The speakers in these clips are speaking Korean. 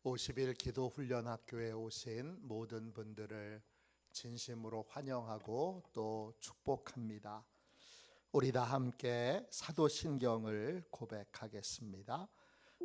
50일 기도 훈련 학교에 오신 모든 분들을 진심으로 환영하고 또 축복합니다. 우리 다 함께 사도신경을 고백하겠습니다.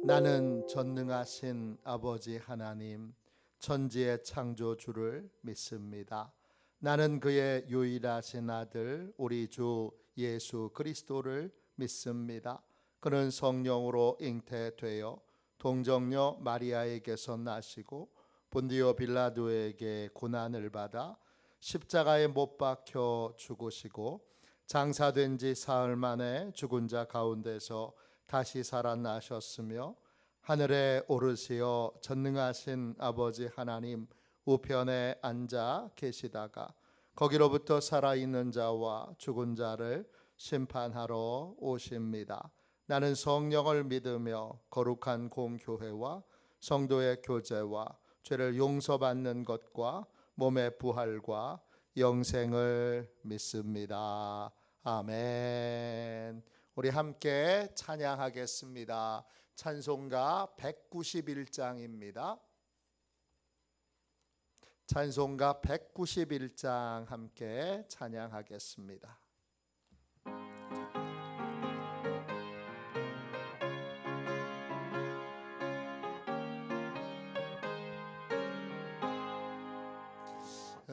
나는 전능하신 아버지 하나님 천지의 창조주를 믿습니다. 나는 그의 유일하신 아들 우리 주 예수 그리스도를 믿습니다. 그는 성령으로 잉태되어 동정녀 마리아에게서 나시고 본디오 빌라도에게 고난을 받아 십자가에 못 박혀 죽으시고 장사된 지 사흘 만에 죽은 자 가운데서 다시 살아나셨으며 하늘에 오르시어 전능하신 아버지 하나님 우편에 앉아 계시다가 거기로부터 살아있는 자와 죽은 자를 심판하러 오십니다. 나는 성령을 믿으며 거룩한 공교회와 성도의 교제와 죄를 용서받는 것과 몸의 부활과 영생을 믿습니다. 아멘. 우리 함께 찬양하겠습니다. 찬송가 191장입니다. 찬송가 191장 함께 찬양하겠습니다.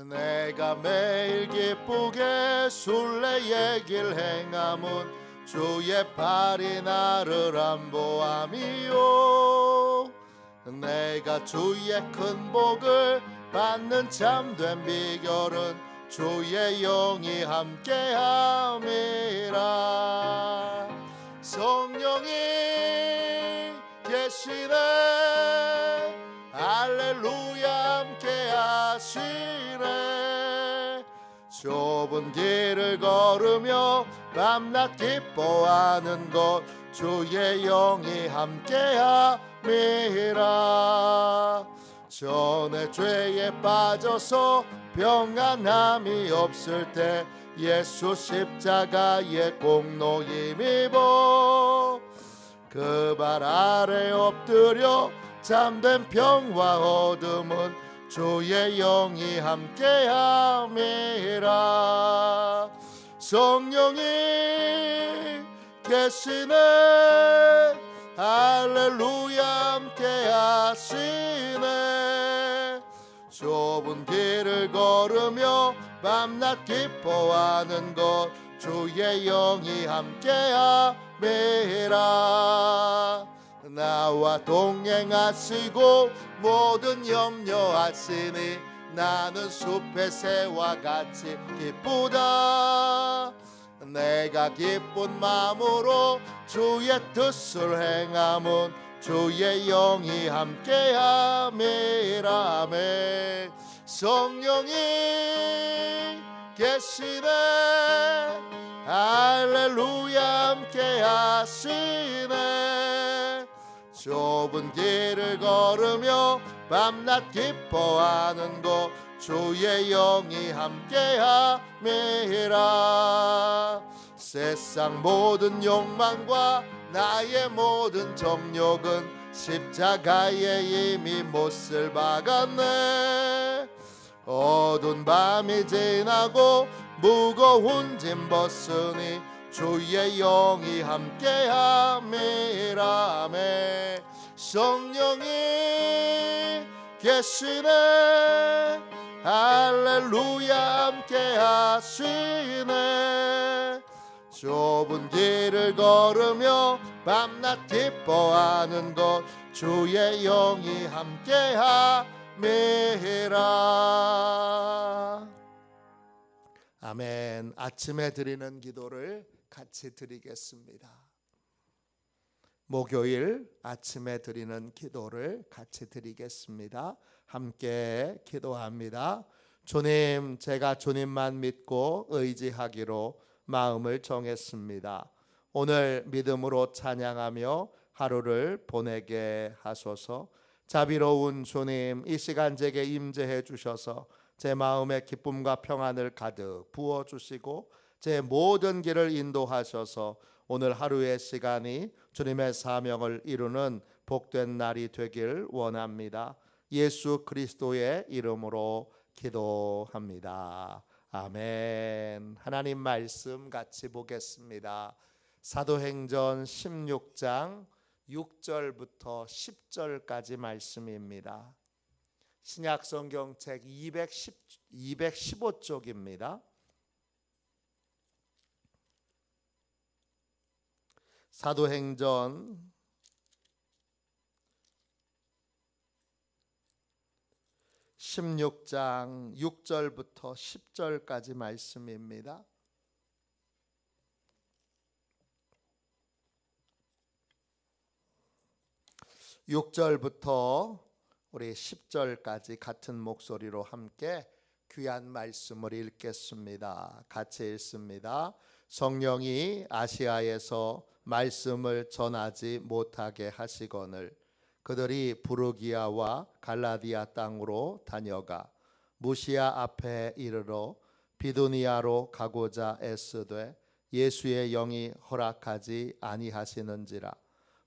내가 매일 기쁘게 순례의 길 행함은 주의 팔이 나를 안보함이요. 내가 주의 큰 복을 받는 참된 비결은 주의 영이 함께함이라. 성령이 계시네 할렐루야 함께하시네. 좁은 길을 걸으며 밤낮 기뻐하는 것 주의 영이 함께함이라. 전에 죄에 빠져서 평안함이 없을 때 예수 십자가의 공로 힘입어 그 발 아래 엎드려 잠든 평화 얻음은 주의 영이 함께함이라. 성령이 계시네 할렐루야 함께하시네. 좁은 길을 걸으며 밤낮 기뻐하는 것 주의 영이 함께함이라. 나와 동행하시고 모든 염려하시니 나는 숲의 새와 같이 기쁘다. 내가 기쁜 마음으로 주의 뜻을 행함은 주의 영이 함께함이라. 아멘. 성령이 계시네 할렐루야 함께하시네. 좁은 길을 걸으며 밤낮 기뻐하는 것 주의 영이 함께함이라. 세상 모든 욕망과 나의 모든 정욕은 십자가에 이미 못을 박았네. 어두운 밤이 지나고 무거운 짐 벗으니 주의 영이 함께함이라. 아멘. 성령이 계시네 할렐루야 함께하시네. 좁은 길을 걸으며 밤낮 기뻐하는 것 주의 영이 함께함이라. 아멘. 아침에 드리는 기도를 같이 드리겠습니다. 목요일 아침에 드리는 기도를 같이 드리겠습니다. 함께 기도합니다. 주님, 제가 주님만 믿고 의지하기로 마음을 정했습니다. 오늘 믿음으로 찬양하며 하루를 보내게 하소서. 자비로운 주님, 이 시간 제게 임재해 주셔서 제 마음에 기쁨과 평안을 가득 부어주시고 제 모든 길을 인도하셔서 오늘 하루의 시간이 주님의 사명을 이루는 복된 날이 되길 원합니다. 예수 그리스도의 이름으로 기도합니다. 아멘. 하나님 말씀 같이 보겠습니다. 사도행전 16장 6절부터 10절까지 말씀입니다. 신약성경책 215쪽입니다. 사도행전 16장 6절부터 10절까지 말씀입니다. 6절부터 우리 10절까지 같은 목소리로 함께 귀한 말씀을 읽겠습니다. 같이 읽습니다. 성령이 아시아에서 말씀을 전하지 못하게 하시거늘 그들이 부르기아와 갈라디아 땅으로 다녀가 무시아 앞에 이르러 비두니아로 가고자 애쓰되 예수의 영이 허락하지 아니하시는지라.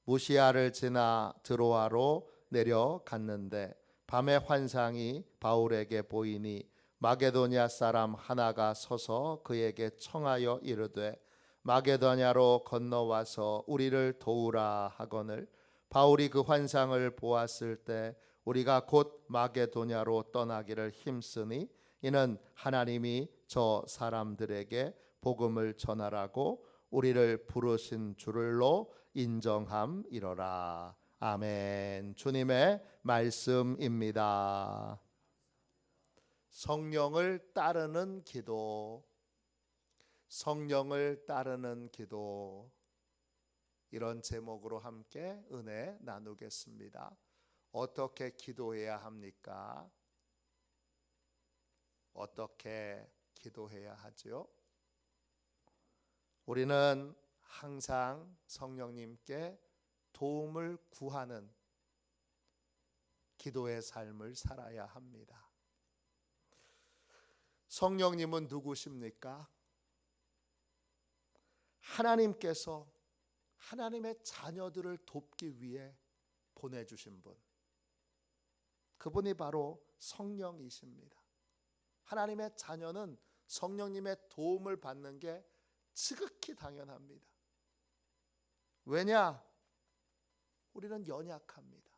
무시아를 지나 드로아로 내려갔는데 밤에 환상이 바울에게 보이니 마게도냐 사람 하나가 서서 그에게 청하여 이르되 마게도냐로 건너와서 우리를 도우라 하거늘 바울이 그 환상을 보았을 때 우리가 곧 마게도냐로 떠나기를 힘쓰니 이는 하나님이 저 사람들에게 복음을 전하라고 우리를 부르신 줄로 인정함이로라. 아멘. 주님의 말씀입니다. 성령을 따르는 기도, 성령을 따르는 기도, 이런 제목으로 함께 은혜 나누겠습니다. 어떻게 기도해야 합니까? 어떻게 기도해야 하죠? 우리는 항상 성령님께 도움을 구하는 기도의 삶을 살아야 합니다. 성령님은 누구십니까? 하나님께서 하나님의 자녀들을 돕기 위해 보내주신 분, 그분이 바로 성령이십니다. 하나님의 자녀는 성령님의 도움을 받는 게 지극히 당연합니다. 왜냐? 우리는 연약합니다.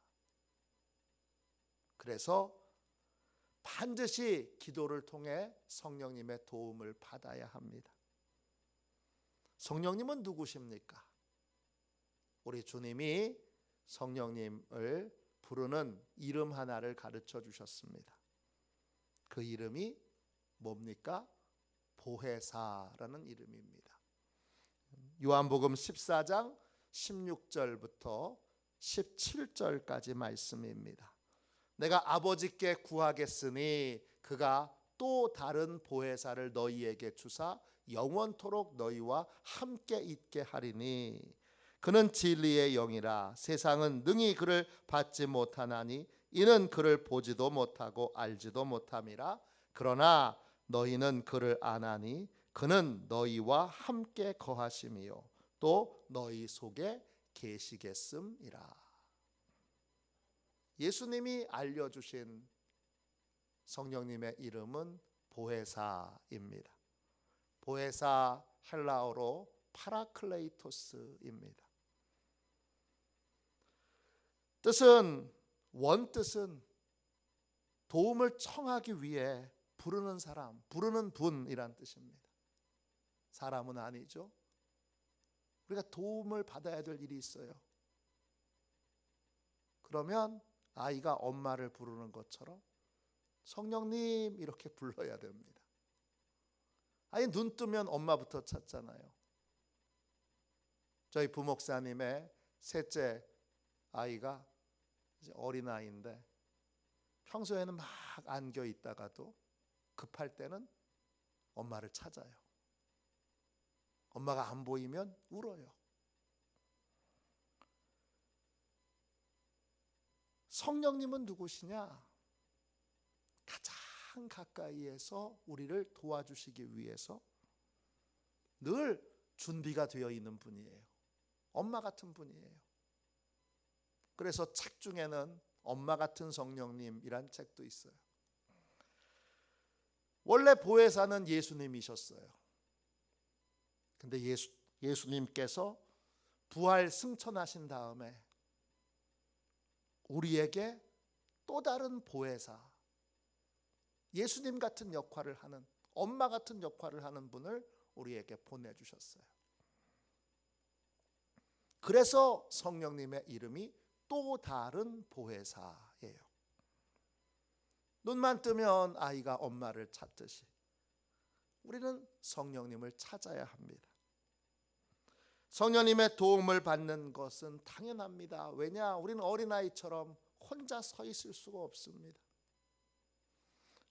그래서 반드시 기도를 통해 성령님의 도움을 받아야 합니다. 성령님은 누구십니까? 우리 주님이 성령님을 부르는 이름 하나를 가르쳐 주셨습니다. 그 이름이 뭡니까? 보혜사라는 이름입니다. 요한복음 14장 16절부터 17절까지 말씀입니다. 내가 아버지께 구하겠으니 그가 또 다른 보혜사를 너희에게 주사 영원토록 너희와 함께 있게 하리니 그는 진리의 영이라. 세상은 능히 그를 받지 못하나니 이는 그를 보지도 못하고 알지도 못함이라. 그러나 너희는 그를 아나니 그는 너희와 함께 거하심이요 또 너희 속에 계시겠음이라. 예수님이 알려주신 성령님의 이름은 보혜사입니다. 보혜사 헬라어로 파라클레이토스입니다. 원뜻은 도움을 청하기 위해 부르는 사람, 부르는 분이란 뜻입니다. 사람은 아니죠. 우리가 도움을 받아야 될 일이 있어요. 그러면 아이가 엄마를 부르는 것처럼 성령님 이렇게 불러야 됩니다. 아니 눈 뜨면 엄마부터 찾잖아요. 저희 부목사님의 셋째 아이가 이제 어린아이인데 평소에는 막 안겨 있다가도 급할 때는 엄마를 찾아요. 엄마가 안 보이면 울어요. 성령님은 누구시냐? 가장 가까이에서 우리를 도와주시기 위해서 늘 준비가 되어 있는 분이에요. 엄마 같은 분이에요. 그래서 책 중에는 엄마 같은 성령님이란 책도 있어요. 원래 보혜사는 예수님이셨어요. 근데 예수님께서 부활 승천하신 다음에 우리에게 또 다른 보혜사, 예수님 같은 역할을 하는, 엄마 같은 역할을 하는 분을 우리에게 보내주셨어요. 그래서 성령님의 이름이 또 다른 보혜사예요. 눈만 뜨면 아이가 엄마를 찾듯이 우리는 성령님을 찾아야 합니다. 성령님의 도움을 받는 것은 당연합니다. 왜냐? 우리는 어린아이처럼 혼자 서 있을 수가 없습니다.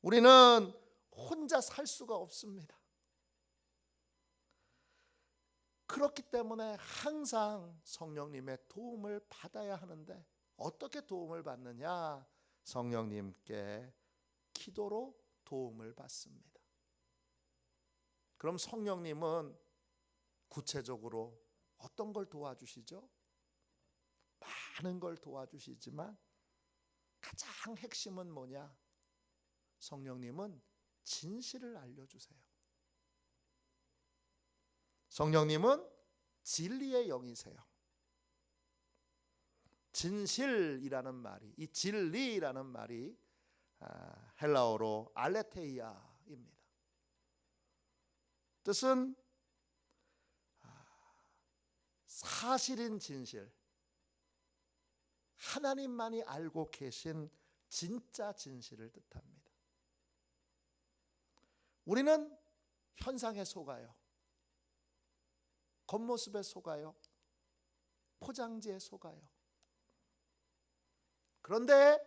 우리는 혼자 살 수가 없습니다. 그렇기 때문에 항상 성령님의 도움을 받아야 하는데 어떻게 도움을 받느냐? 성령님께 기도로 도움을 받습니다. 그럼 성령님은 구체적으로 어떤 걸 도와주시죠? 많은 걸 도와주시지만 가장 핵심은 뭐냐? 성령님은 진실을 알려주세요. 성령님은 진리의 영이세요. 진실이라는 말이, 이 진리라는 말이 헬라어로 알레테이아입니다. 뜻은 사실인 진실, 하나님만이 알고 계신 진짜 진실을 뜻합니다. 우리는 현상에 속아요. 겉모습에 속아요. 포장지에 속아요. 그런데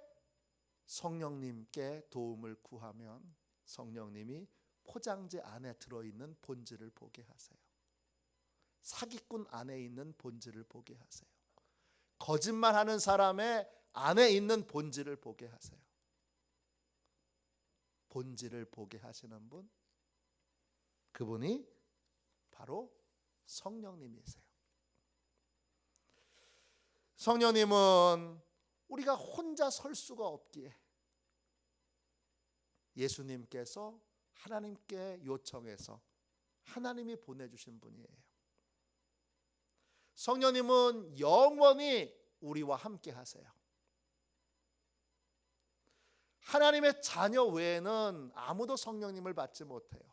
성령님께 도움을 구하면 성령님이 포장지 안에 들어있는 본질을 보게 하세요. 사기꾼 안에 있는 본질을 보게 하세요. 거짓말하는 사람의 안에 있는 본질을 보게 하세요. 본질을 보게 하시는 분, 그분이 바로 성령님이세요. 성령님은 우리가 혼자 설 수가 없기에 예수님께서 하나님께 요청해서 하나님이 보내주신 분이에요. 성령님은 영원히 우리와 함께 하세요. 하나님의 자녀 외에는 아무도 성령님을 받지 못해요.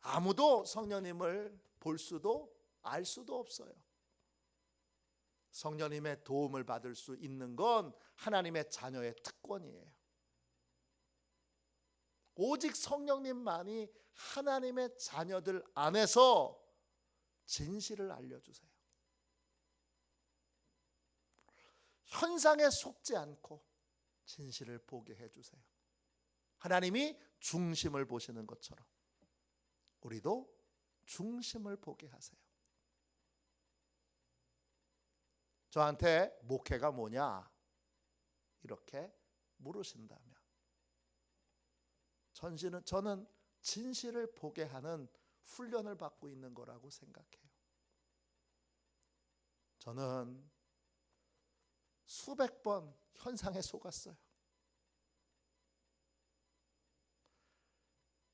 아무도 성령님을 볼 수도 알 수도 없어요. 성령님의 도움을 받을 수 있는 건 하나님의 자녀의 특권이에요. 오직 성령님만이 하나님의 자녀들 안에서 진실을 알려주세요. 현상에 속지 않고 진실을 보게 해주세요. 하나님이 중심을 보시는 것처럼 우리도 중심을 보게 하세요. 저한테 목회가 뭐냐? 이렇게 물으신다면 저는 진실을 보게 하는 훈련을 받고 있는 거라고 생각해요. 저는 수백 번 현상에 속았어요.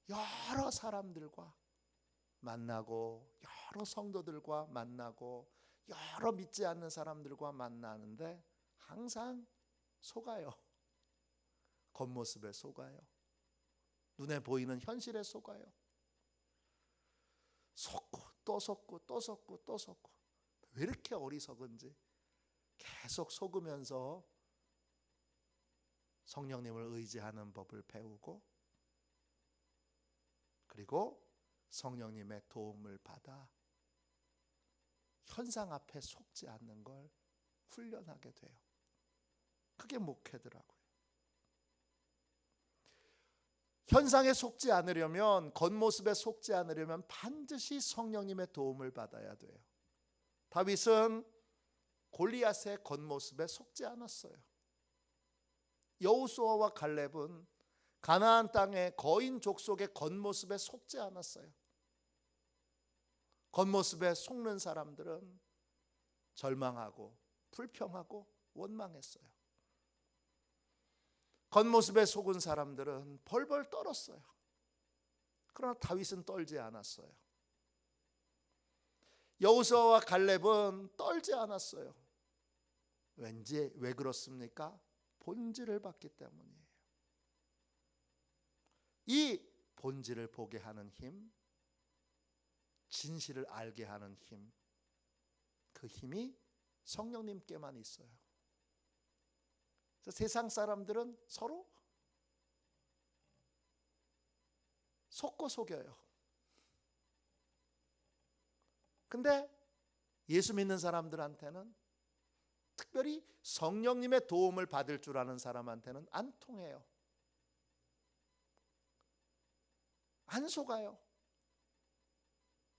여러 사람들과 만나고 여러 성도들과 만나고 여러 믿지 않는 사람들과 만나는데 항상 속아요. 겉모습에 속아요. 눈에 보이는 현실에 속아요. 속고 또 속고 또 속고 또 속고, 왜 이렇게 어리석은지 계속 속으면서 성령님을 의지하는 법을 배우고, 그리고 성령님의 도움을 받아 현상 앞에 속지 않는 걸 훈련하게 돼요. 그게 목회더라고요. 현상에 속지 않으려면, 겉모습에 속지 않으려면 반드시 성령님의 도움을 받아야 돼요. 다윗은 골리앗의 겉모습에 속지 않았어요. 여호수아와 갈렙은 가나안 땅의 거인 족속의 겉모습에 속지 않았어요. 겉모습에 속는 사람들은 절망하고 불평하고 원망했어요. 겉모습에 속은 사람들은 벌벌 떨었어요. 그러나 다윗은 떨지 않았어요. 여호수아와 갈렙은 떨지 않았어요. 왠지 왜 그렇습니까? 본질을 봤기 때문이에요. 이 본질을 보게 하는 힘, 진실을 알게 하는 힘, 그 힘이 성령님께만 있어요. 세상 사람들은 서로 속고 속여요. 근데 예수 믿는 사람들한테는, 특별히 성령님의 도움을 받을 줄 아는 사람한테는 안 통해요. 안 속아요.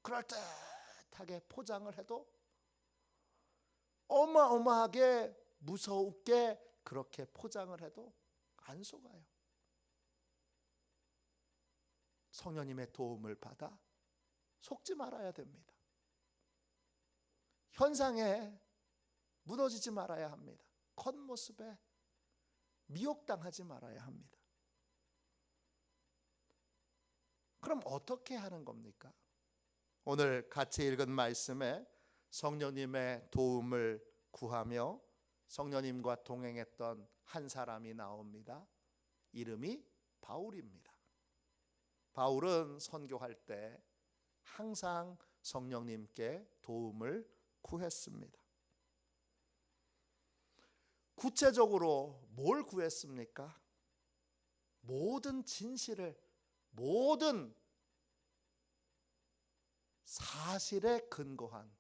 그럴듯하게 포장을 해도 어마어마하게 무섭게 그렇게 포장을 해도 안 속아요. 성령님의 도움을 받아 속지 말아야 됩니다. 현상에 무너지지 말아야 합니다. 겉모습에 미혹당하지 말아야 합니다. 그럼 어떻게 하는 겁니까? 오늘 같이 읽은 말씀에 성령님의 도움을 구하며 성령님과 동행했던 한 사람이 나옵니다. 이름이 바울입니다. 바울은 선교할 때 항상 성령님께 도움을 구했습니다. 구체적으로 뭘 구했습니까? 모든 진실을, 모든 사실에 근거한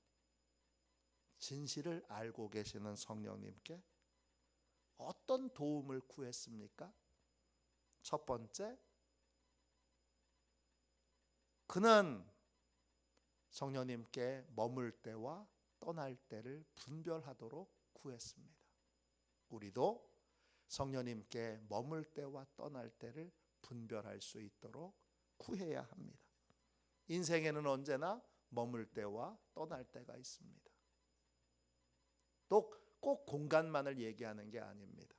진실을 알고 계시는 성령님께 어떤 도움을 구했습니까? 첫 번째, 그는 성령님께 머물 때와 떠날 때를 분별하도록 구했습니다. 우리도 성령님께 머물 때와 떠날 때를 분별할 수 있도록 구해야 합니다. 인생에는 언제나 머물 때와 떠날 때가 있습니다. 또 꼭 공간만을 얘기하는 게 아닙니다.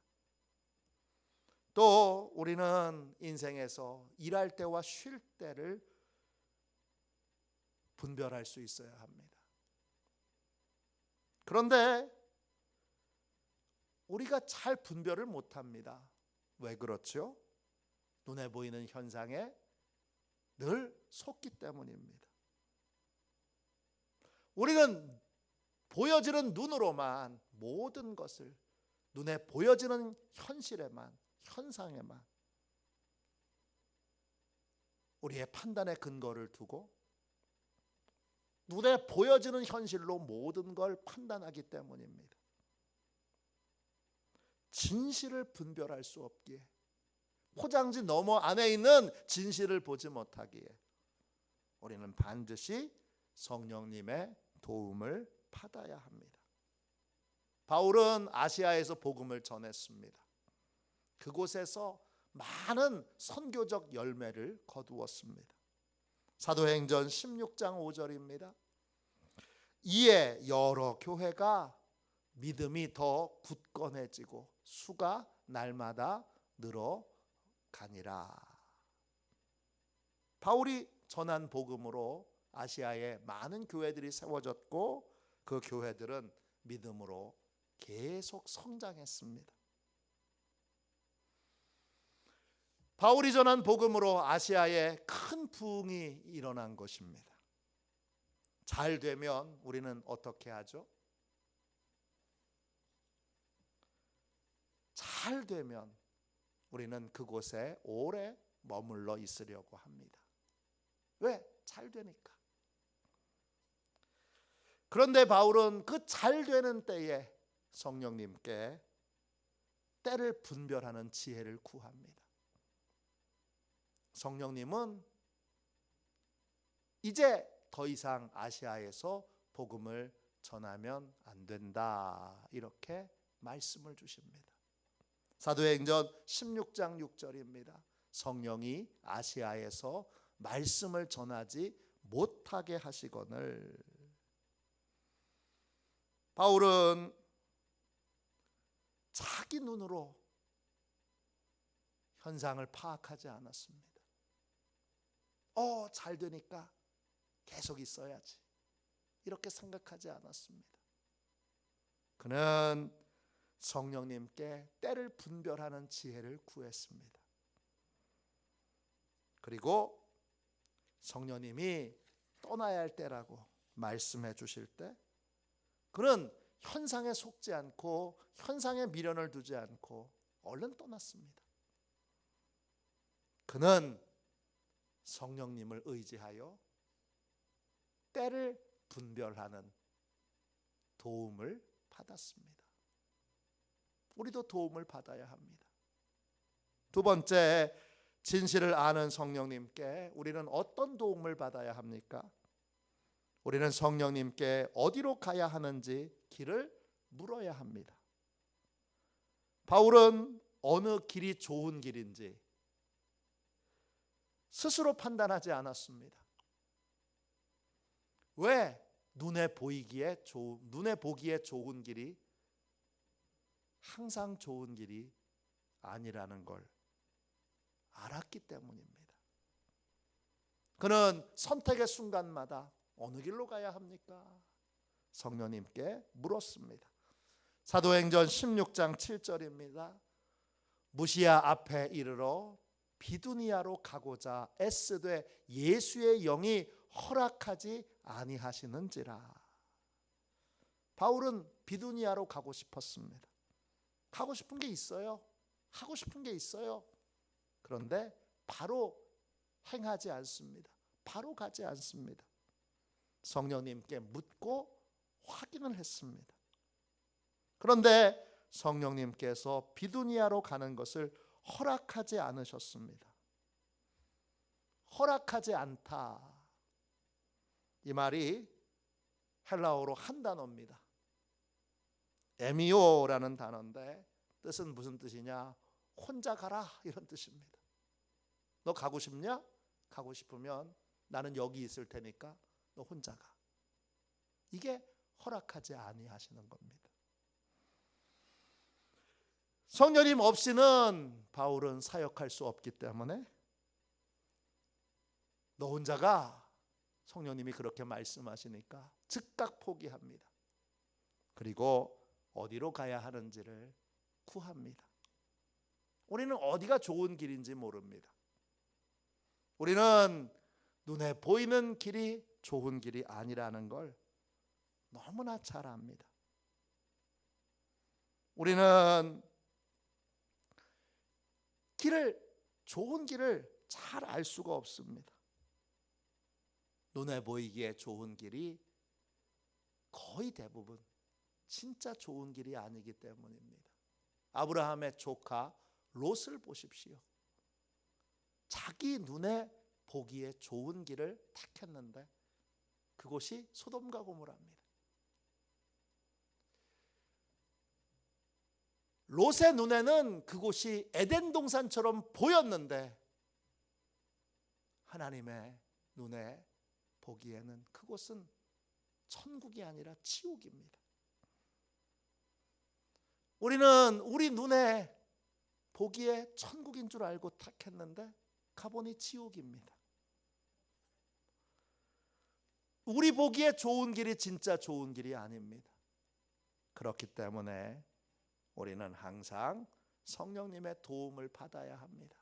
또 우리는 인생에서 일할 때와 쉴 때를 분별할 수 있어야 합니다. 그런데 우리가 잘 분별을 못합니다. 왜 그렇죠? 눈에 보이는 현상에 늘 속기 때문입니다. 우리는 보여지는 눈으로만 모든 것을, 눈에 보여지는 현실에만, 현상에만 우리의 판단의 근거를 두고 눈에 보여지는 현실로 모든 걸 판단하기 때문입니다. 진실을 분별할 수 없기에, 포장지 너머 안에 있는 진실을 보지 못하기에 우리는 반드시 성령님의 도움을 받아야 합니다. 바울은 아시아에서 복음을 전했습니다. 그곳에서 많은 선교적 열매를 거두었습니다. 사도행전 16장 5절입니다. 이에 여러 교회가 믿음이 더 굳건해지고 수가 날마다 늘어가니라. 바울이 전한 복음으로 아시아에 많은 교회들이 세워졌고 그 교회들은 믿음으로 계속 성장했습니다. 바울이 전한 복음으로 아시아에 큰 부흥이 일어난 것입니다. 잘 되면 우리는 어떻게 하죠? 잘 되면 우리는 그곳에 오래 머물러 있으려고 합니다. 왜? 잘 되니까. 그런데 바울은 그 잘 되는 때에 성령님께 때를 분별하는 지혜를 구합니다. 성령님은 이제 더 이상 아시아에서 복음을 전하면 안 된다, 이렇게 말씀을 주십니다. 사도행전 16장 6절입니다. 성령이 아시아에서 말씀을 전하지 못하게 하시거늘. 바울은 자기 눈으로 현상을 파악하지 않았습니다. 잘 되니까 계속 있어야지, 이렇게 생각하지 않았습니다. 그는 성령님께 때를 분별하는 지혜를 구했습니다. 그리고 성령님이 떠나야 할 때라고 말씀해 주실 때 그는 현상에 속지 않고 현상에 미련을 두지 않고 얼른 떠났습니다. 그는 성령님을 의지하여 때를 분별하는 도움을 받았습니다. 우리도 도움을 받아야 합니다. 두 번째, 진실을 아는 성령님께 우리는 어떤 도움을 받아야 합니까? 우리는 성령님께 어디로 가야 하는지 길을 물어야 합니다. 바울은 어느 길이 좋은 길인지 스스로 판단하지 않았습니다. 왜? 눈에 보기에 좋은 길이 항상 좋은 길이 아니라는 걸 알았기 때문입니다. 그는 선택의 순간마다 어느 길로 가야 합니까? 성령님께 물었습니다. 사도행전 16장 7절입니다. 무시아 앞에 이르러 비두니아로 가고자 애쓰되 예수의 영이 허락하지 아니하시는지라. 바울은 비두니아로 가고 싶었습니다. 가고 싶은 게 있어요. 하고 싶은 게 있어요. 그런데 바로 행하지 않습니다. 바로 가지 않습니다. 성령님께 묻고 확인을 했습니다. 그런데 성령님께서 비두니아로 가는 것을 허락하지 않으셨습니다. 허락하지 않다, 이 말이 헬라어로 한 단어입니다. 에미오라는 단어인데 뜻은 무슨 뜻이냐? 혼자 가라, 이런 뜻입니다. 너 가고 싶냐? 가고 싶으면 나는 여기 있을 테니까 너 혼자 가. 이게 허락하지 아니하시는 겁니다. 성령님 없이는 바울은 사역할 수 없기 때문에 너 혼자 가. 성령님이 그렇게 말씀하시니까 즉각 포기합니다. 그리고 어디로 가야 하는지를 구합니다. 우리는 어디가 좋은 길인지 모릅니다. 우리는 눈에 보이는 길이 좋은 길이 아니라는 걸 너무나 잘 압니다. 우리는 좋은 길을 잘 알 수가 없습니다. 눈에 보이기에 좋은 길이 거의 대부분 진짜 좋은 길이 아니기 때문입니다. 아브라함의 조카 롯을 보십시오. 자기 눈에 보기에 좋은 길을 택했는데 그곳이 소돔과 고모라입니다. 롯의 눈에는 그곳이 에덴 동산처럼 보였는데 하나님의 눈에 보기에는 그곳은 천국이 아니라 지옥입니다. 우리는 우리 눈에 보기에 천국인 줄 알고 택했는데 가보니 지옥입니다. 우리 보기에 좋은 길이 진짜 좋은 길이 아닙니다. 그렇기 때문에 우리는 항상 성령님의 도움을 받아야 합니다.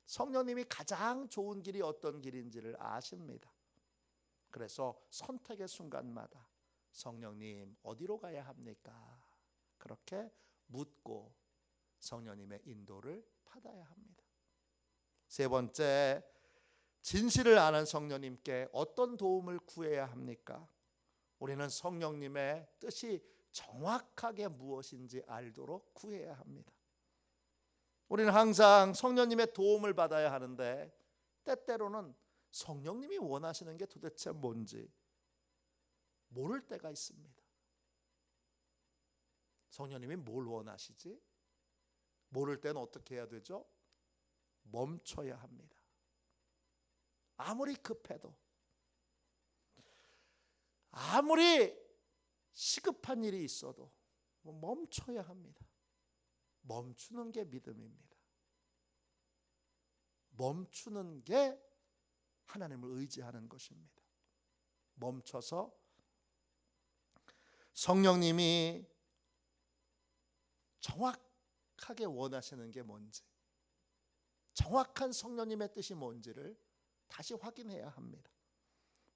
성령님이 가장 좋은 길이 어떤 길인지를 아십니다. 그래서 선택의 순간마다 성령님 어디로 가야 합니까? 그렇게 묻고 성령님의 인도를 받아야 합니다. 세 번째, 진실을 아는 성령님께 어떤 도움을 구해야 합니까? 우리는 성령님의 뜻이 정확하게 무엇인지 알도록 구해야 합니다. 우리는 항상 성령님의 도움을 받아야 하는데 때때로는 성령님이 원하시는 게 도대체 뭔지 모를 때가 있습니다. 성령님이 뭘 원하시지? 모를 때는 어떻게 해야 되죠? 멈춰야 합니다. 아무리 급해도, 아무리 시급한 일이 있어도 멈춰야 합니다. 멈추는 게 믿음입니다. 멈추는 게 하나님을 의지하는 것입니다. 멈춰서 성령님이 정확하게 원하시는 게 뭔지, 정확한 성령님의 뜻이 뭔지를 다시 확인해야 합니다.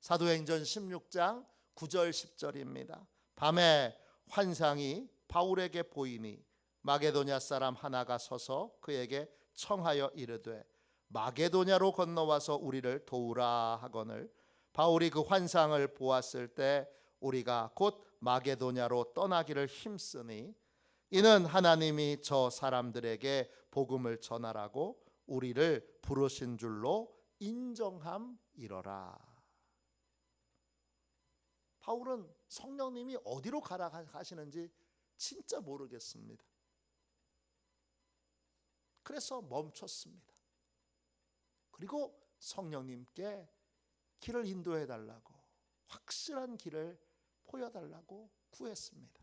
사도행전 16장 9절 10절입니다. 밤에 환상이 바울에게 보이니 마게도냐 사람 하나가 서서 그에게 청하여 이르되 마게도냐로 건너와서 우리를 도우라 하거늘 바울이 그 환상을 보았을 때 우리가 곧 마게도냐로 떠나기를 힘쓰니 이는 하나님이 저 사람들에게 복음을 전하라고 우리를 부르신 줄로 인정함이러라. 바울은 성령님이 어디로 가라 하시는지 진짜 모르겠습니다. 그래서 멈췄습니다. 그리고 성령님께 길을 인도해 달라고, 확실한 길을 보여달라고 구했습니다.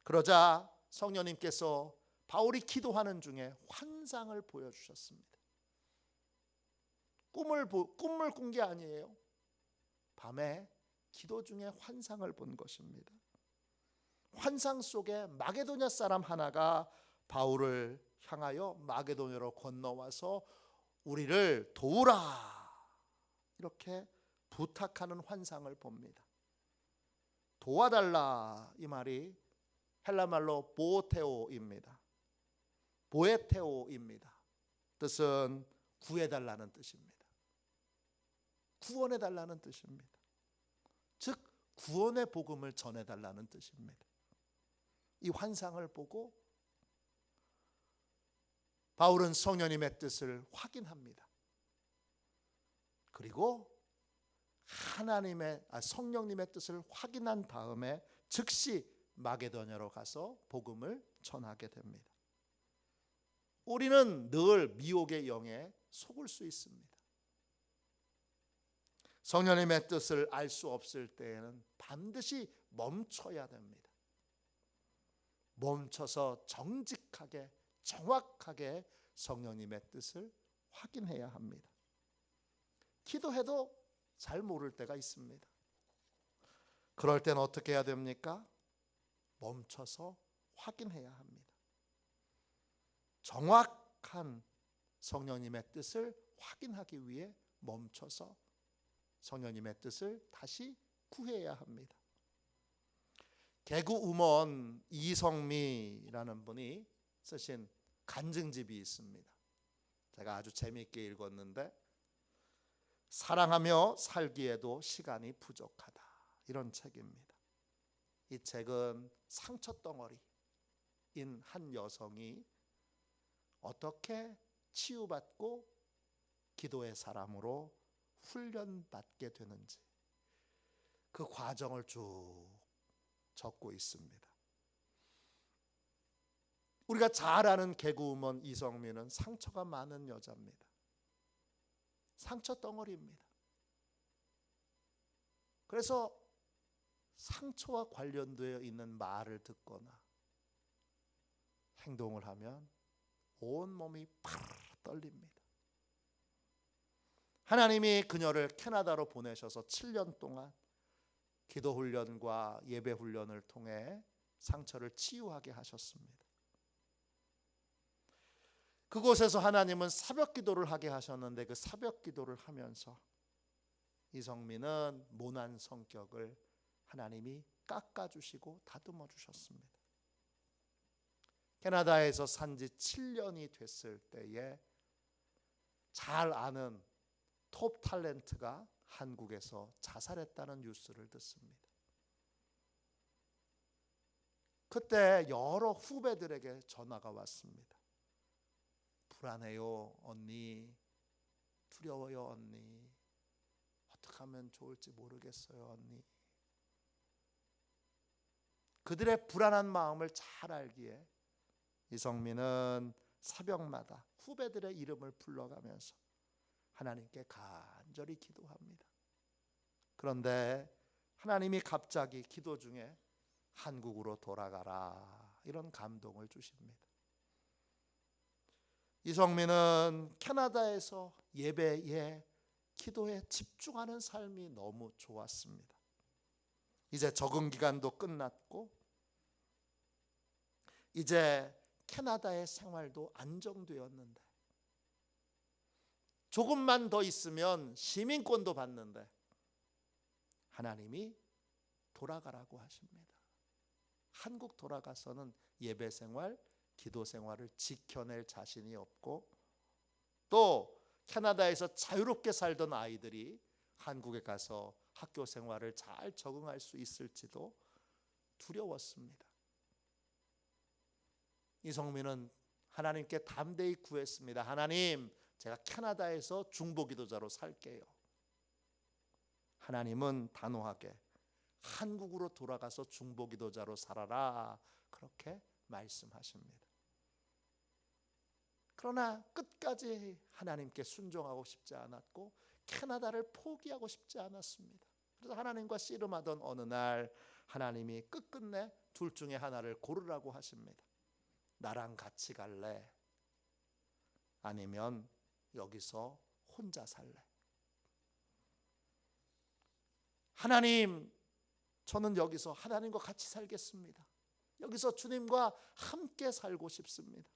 그러자 성령님께서 바울이 기도하는 중에 환상을 보여주셨습니다. 꿈을 꾼 게 아니에요. 밤에 기도 중에 환상을 본 것입니다. 환상 속에 마게도냐 사람 하나가 바울을 향하여 마게도냐로 건너와서 우리를 도우라 이렇게 부탁하는 환상을 봅니다. 도와달라 이 말이 헬라말로 보테오입니다. 보에테오입니다. 뜻은 구해달라는 뜻입니다. 구원해달라는 뜻입니다. 즉 구원의 복음을 전해달라는 뜻입니다. 이 환상을 보고 바울은 성령님의 뜻을 확인합니다. 그리고 성령님의 뜻을 확인한 다음에 즉시 마게도냐로 가서 복음을 전하게 됩니다. 우리는 늘 미혹의 영에 속을 수 있습니다. 성령님의 뜻을 알 수 없을 때에는 반드시 멈춰야 됩니다. 멈춰서 정직하게 정확하게 성령님의 뜻을 확인해야 합니다. 기도해도 잘 모를 때가 있습니다. 그럴 때는 어떻게 해야 됩니까? 멈춰서 확인해야 합니다. 정확한 성령님의 뜻을 확인하기 위해 멈춰서 성령님의 뜻을 다시 구해야 합니다. 개그우먼 이성미라는 분이 쓰신 간증집이 있습니다. 제가 아주 재미있게 읽었는데 사랑하며 살기에도 시간이 부족하다 이런 책입니다. 이 책은 상처덩어리인 한 여성이 어떻게 치유받고 기도의 사람으로 훈련받게 되는지 그 과정을 쭉 적고 있습니다. 우리가 잘 아는 개그우먼 이성미는 상처가 많은 여자입니다. 상처 덩어리입니다. 그래서 상처와 관련되어 있는 말을 듣거나 행동을 하면 온몸이 파르르 떨립니다. 하나님이 그녀를 캐나다로 보내셔서 7년 동안 기도 훈련과 예배 훈련을 통해 상처를 치유하게 하셨습니다. 그곳에서 하나님은 새벽 기도를 하게 하셨는데 그 새벽 기도를 하면서 이성민은 모난 성격을 하나님이 깎아주시고 다듬어 주셨습니다. 캐나다에서 산지 7년이 됐을 때에 잘 아는 톱 탤런트가 한국에서 자살했다는 뉴스를 듣습니다. 그때 여러 후배들에게 전화가 왔습니다. 불안해요 언니, 두려워요 언니, 어떻게 하면 좋을지 모르겠어요 언니. 그들의 불안한 마음을 잘 알기에 이성민은 새벽마다 후배들의 이름을 불러가면서 하나님께 간절히 기도합니다. 그런데 하나님이 갑자기 기도 중에 한국으로 돌아가라, 이런 감동을 주십니다. 이성민은 캐나다에서 예배에, 기도에 집중하는 삶이 너무 좋았습니다. 이제 적응 기간도 끝났고 이제 캐나다의 생활도 안정되었는데 조금만 더 있으면 시민권도 받는데 하나님이 돌아가라고 하십니다. 한국 돌아가서는 예배 생활, 기도 생활을 지켜낼 자신이 없고, 또 캐나다에서 자유롭게 살던 아이들이 한국에 가서 학교 생활을 잘 적응할 수 있을지도 두려웠습니다. 이성민은 하나님께 담대히 구했습니다. 하나님, 제가 캐나다에서 중보기도자로 살게요. 하나님은 단호하게 한국으로 돌아가서 중보기도자로 살아라, 그렇게 말씀하십니다. 그러나 끝까지 하나님께 순종하고 싶지 않았고 캐나다를 포기하고 싶지 않았습니다. 그래서 하나님과 씨름하던 어느 날 하나님이 끝끝내 둘 중에 하나를 고르라고 하십니다. 나랑 같이 갈래? 아니면 여기서 혼자 살래? 하나님, 저는 여기서 하나님과 같이 살겠습니다. 여기서 주님과 함께 살고 싶습니다.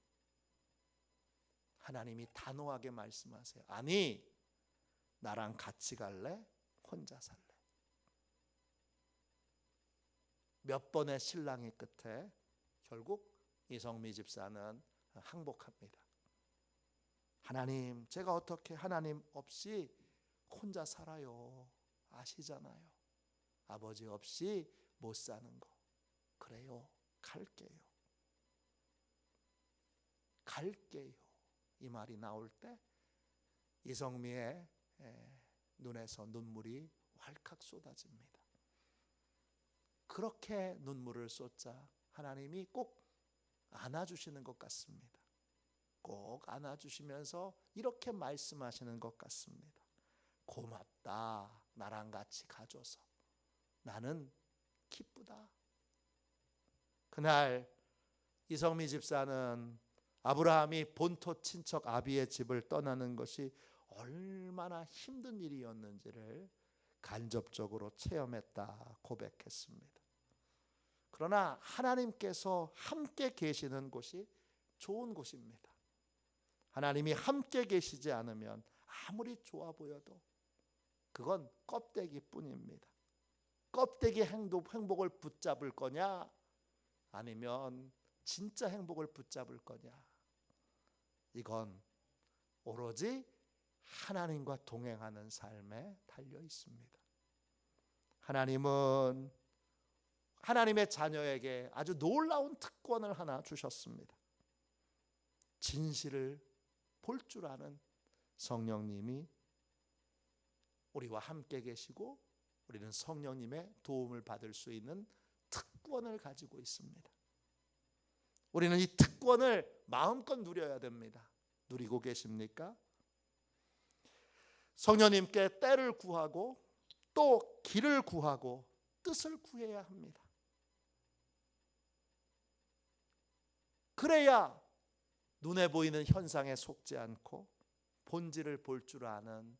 하나님이 단호하게 말씀하세요. 아니, 나랑 같이 갈래? 혼자 살래? 몇 번의 신랑이 끝에 결국 이성미 집사는 항복합니다. 하나님, 제가 어떻게 하나님 없이 혼자 살아요? 아시잖아요. 아버지 없이 못 사는 거. 그래요, 갈게요. 갈게요. 이 말이 나올 때 이성미의 눈에서 눈물이 왈칵 쏟아집니다. 그렇게 눈물을 쏟자 하나님이 꼭 안아주시는 것 같습니다. 꼭 안아주시면서 이렇게 말씀하시는 것 같습니다. 고맙다, 나랑 같이 가줘서. 나는 기쁘다. 그날 이성미 집사는 아브라함이 본토 친척 아비의 집을 떠나는 것이 얼마나 힘든 일이었는지를 간접적으로 체험했다 고백했습니다. 그러나 하나님께서 함께 계시는 곳이 좋은 곳입니다. 하나님이 함께 계시지 않으면 아무리 좋아 보여도 그건 껍데기뿐입니다. 껍데기 행복을 붙잡을 거냐, 아니면 진짜 행복을 붙잡을 거냐, 이건 오로지 하나님과 동행하는 삶에 달려 있습니다. 하나님은 하나님의 자녀에게 아주 놀라운 특권을 하나 주셨습니다. 진실을 볼 줄 아는 성령님이 우리와 함께 계시고 우리는 성령님의 도움을 받을 수 있는 특권을 가지고 있습니다. 우리는 이 특권을 마음껏 누려야 됩니다. 누리고 계십니까? 성령님께 때를 구하고 또 길을 구하고 뜻을 구해야 합니다. 그래야 눈에 보이는 현상에 속지 않고 본질을 볼 줄 아는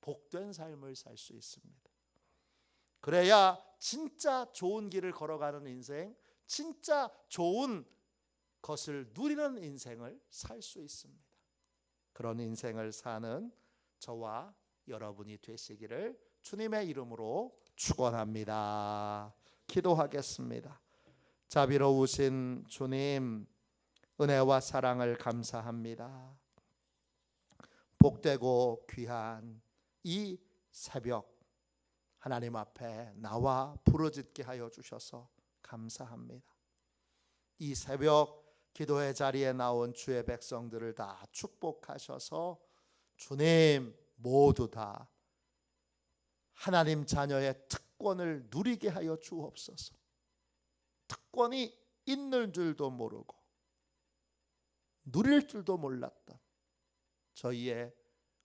복된 삶을 살 수 있습니다. 그래야 진짜 좋은 길을 걸어가는 인생, 진짜 좋은 것을 누리는 인생을 살 수 있습니다. 그런 인생을 사는 저와 여러분이 되시기를 주님의 이름으로 축원합니다. 기도하겠습니다. 자비로우신 주님, 은혜와 사랑을 감사합니다. 복되고 귀한 이 새벽 하나님 앞에 나와 부르짖게 하여 주셔서 감사합니다. 이 새벽 기도의 자리에 나온 주의 백성들을 다 축복하셔서 주님 모두 다 하나님 자녀의 특권을 누리게 하여 주옵소서. 특권이 있는 줄도 모르고 누릴 줄도 몰랐던 저희의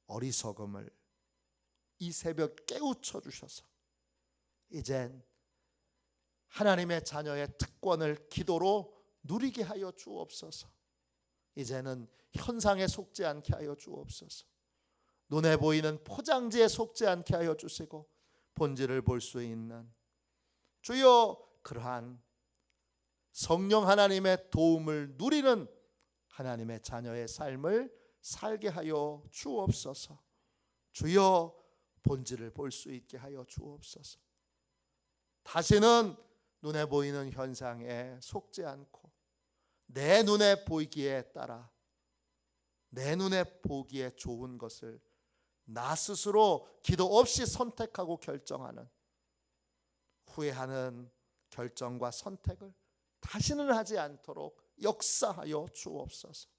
어리석음을 이 새벽 깨우쳐 주셔서 이젠 하나님의 자녀의 특권을 기도로 누리게 하여 주옵소서. 이제는 현상에 속지 않게 하여 주옵소서. 눈에 보이는 포장지에 속지 않게 하여 주시고 본질을 볼 수 있는 주여 그러한 성령 하나님의 도움을 누리는 하나님의 자녀의 삶을 살게 하여 주옵소서. 주여 본질을 볼 수 있게 하여 주옵소서. 다시는 눈에 보이는 현상에 속지 않고 내 눈에 보이기에 따라 내 눈에 보기에 좋은 것을 나 스스로 기도 없이 선택하고 결정하는 후회하는 결정과 선택을 다시는 하지 않도록 역사하여 주옵소서.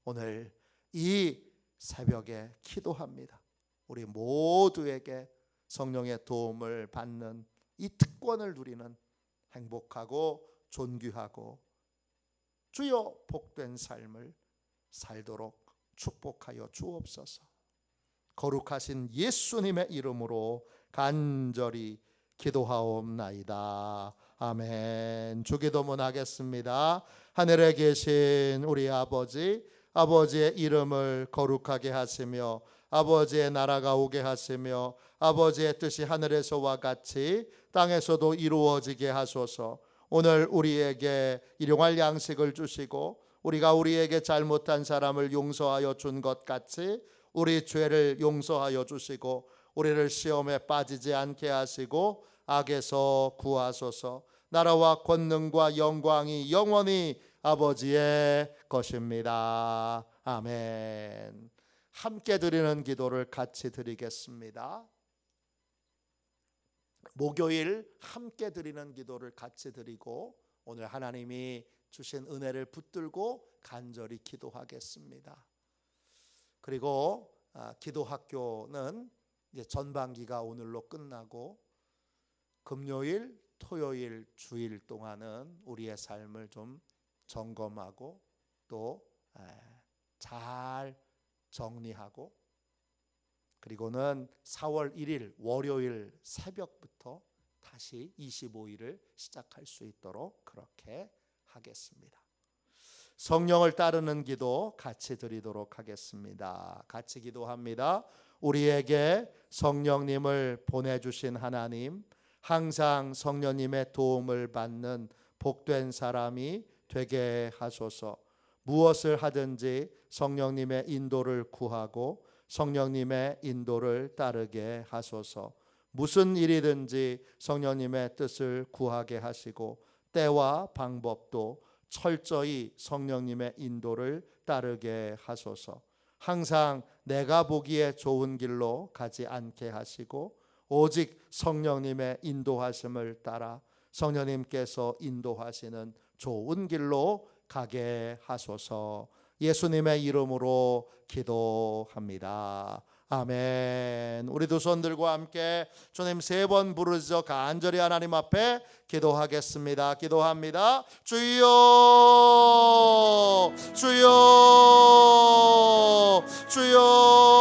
오늘 이 새벽에 기도합니다. 우리 모두에게 성령의 도움을 받는 이 특권을 누리는 행복하고 존귀하고 주여 복된 삶을 살도록 축복하여 주옵소서. 거룩하신 예수님의 이름으로 간절히 기도하옵나이다. 아멘. 주기도문 하겠습니다. 하늘에 계신 우리 아버지, 아버지의 이름을 거룩하게 하시며 아버지의 나라가 오게 하시며 아버지의 뜻이 하늘에서와 같이 땅에서도 이루어지게 하소서. 오늘 우리에게 일용할 양식을 주시고 우리가 우리에게 잘못한 사람을 용서하여 준 것 같이 우리 죄를 용서하여 주시고 우리를 시험에 빠지지 않게 하시고 악에서 구하소서. 나라와 권능과 영광이 영원히 아버지의 것입니다. 아멘. 함께 드리는 기도를 같이 드리겠습니다. 목요일 함께 드리는 기도를 같이 드리고 오늘 하나님이 주신 은혜를 붙들고 간절히 기도하겠습니다. 그리고 기도학교는 이제 전반기가 오늘로 끝나고 금요일, 토요일, 주일 동안은 우리의 삶을 좀 점검하고 또 잘 정리하고 그리고는 4월 1일 월요일 새벽부터 다시 25일을 시작할 수 있도록 그렇게 하겠습니다. 성령을 따르는 기도 같이 드리도록 하겠습니다. 같이 기도합니다. 우리에게 성령님을 보내주신 하나님, 항상 성령님의 도움을 받는 복된 사람이 되게 하소서. 무엇을 하든지 성령님의 인도를 구하고 성령님의 인도를 따르게 하소서. 무슨 일이든지 성령님의 뜻을 구하게 하시고 때와 방법도 철저히 성령님의 인도를 따르게 하소서. 항상 내가 보기에 좋은 길로 가지 않게 하시고 오직 성령님의 인도하심을 따라 성령님께서 인도하시는 좋은 길로 가게 하소서. 예수님의 이름으로 기도합니다. 아멘. 우리 두 손 들고 함께 주님 3번 부르짖어 간절히 하나님 앞에 기도하겠습니다. 기도합니다. 주여, 주여, 주여.